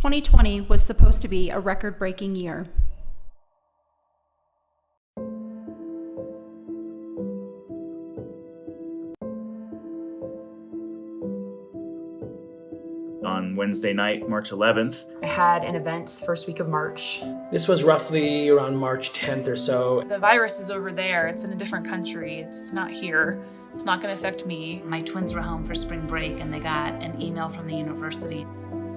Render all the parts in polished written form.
2020 was supposed to be a record-breaking year. On Wednesday night, March 11th. I had an event first week of March. This was roughly around March 10th or so. The virus is over there. It's in a different country. It's not here. It's not going to affect me. My twins were home for spring break and they got an email from the university.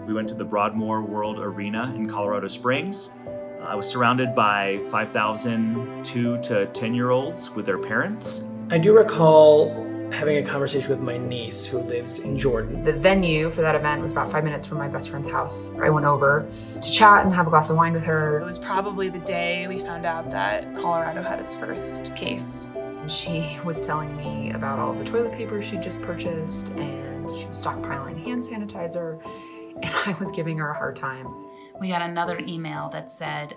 We went to the Broadmoor World Arena in Colorado Springs. I was surrounded by 5,000 2 to 10-year-olds with their parents. I do recall having a conversation with my niece who lives in Jordan. The venue for that event was about 5 minutes from my best friend's house. I went over to chat and have a glass of wine with her. It was probably the day we found out that Colorado had its first case. She was telling me about all the toilet paper she'd just purchased, and she was stockpiling hand sanitizer, and I was giving her a hard time. We got another email that said,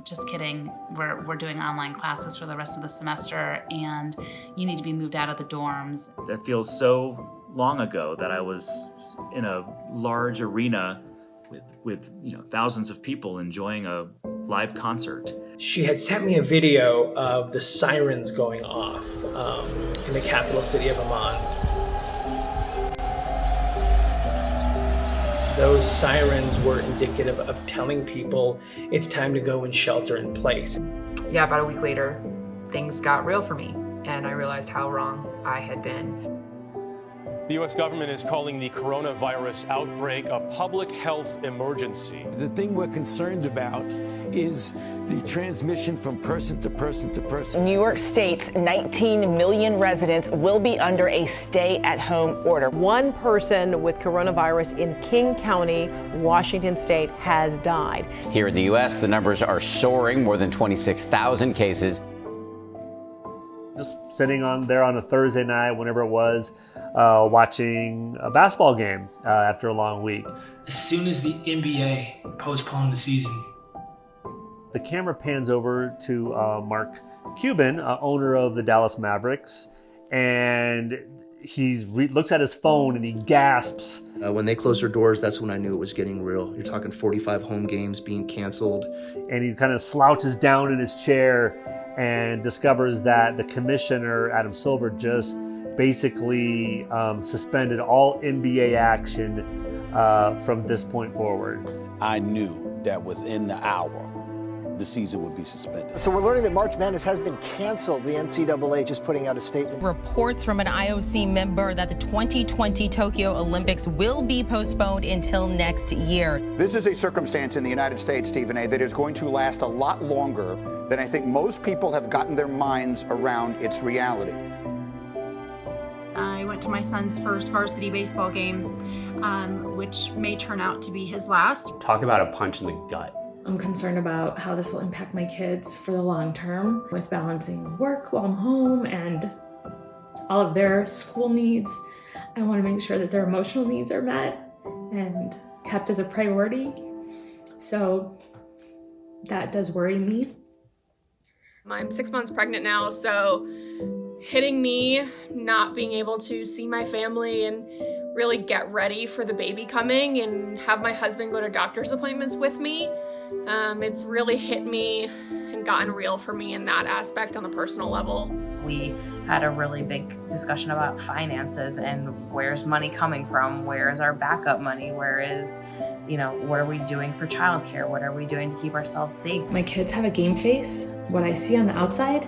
just kidding, we're doing online classes for the rest of the semester and you need to be moved out of the dorms. That feels so long ago that I was in a large arena with thousands of people enjoying a live concert. She had sent me a video of the sirens going off in the capital city of Amman. Those sirens were indicative of telling people it's time to go and shelter in place. Yeah, about a week later, things got real for me, and I realized how wrong I had been. The U.S. government is calling the coronavirus outbreak a public health emergency. The thing we're concerned about is the transmission from person to person to person. New York State's 19 million residents will be under a stay-at-home order. One person with coronavirus in King County, Washington State, has died. Here in the U.S., the numbers are soaring, more than 26,000 cases. Just sitting on there on a Thursday night, whenever it was, watching a basketball game after a long week. As soon as the NBA postponed the season, the camera pans over to Mark Cuban, owner of the Dallas Mavericks, and he looks at his phone and he gasps. When they closed their doors, that's when I knew it was getting real. You're talking 45 home games being canceled. And he kind of slouches down in his chair and discovers that the commissioner, Adam Silver, just basically suspended all NBA action from this point forward. I knew that within the hour, the season would be suspended. So we're learning that March Madness has been canceled. The NCAA just putting out a statement. Reports from an IOC member that the 2020 Tokyo Olympics will be postponed until next year. This is a circumstance in the United States, Stephen A., that is going to last a lot longer than I think most people have gotten their minds around its reality. I went to my son's first varsity baseball game, which may turn out to be his last. Talk about a punch in the gut. I'm concerned about how this will impact my kids for the long term with balancing work while I'm home and all of their school needs. I want to make sure that their emotional needs are met and kept as a priority. So that does worry me. I'm 6 months pregnant now, so hitting me, not being able to see my family and really get ready for the baby coming and have my husband go to doctor's appointments with me, it's really hit me and gotten real for me in that aspect on the personal level. We had a really big discussion about finances and where's money coming from, where is our backup money, what are we doing for childcare, what are we doing to keep ourselves safe. My kids have a game face. What I see on the outside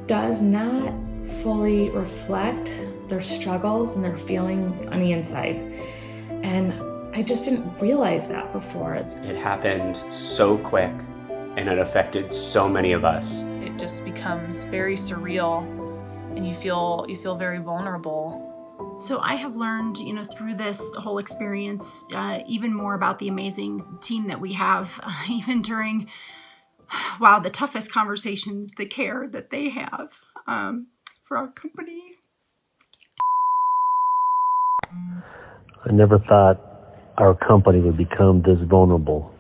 does not fully reflect their struggles and their feelings on the inside. And I just didn't realize that before. It happened so quick and it affected so many of us. It just becomes very surreal and you feel very vulnerable. So I have learned, through this whole experience, even more about the amazing team that we have, even during, the toughest conversations, the care that they have for our company. I never thought our company would become this vulnerable.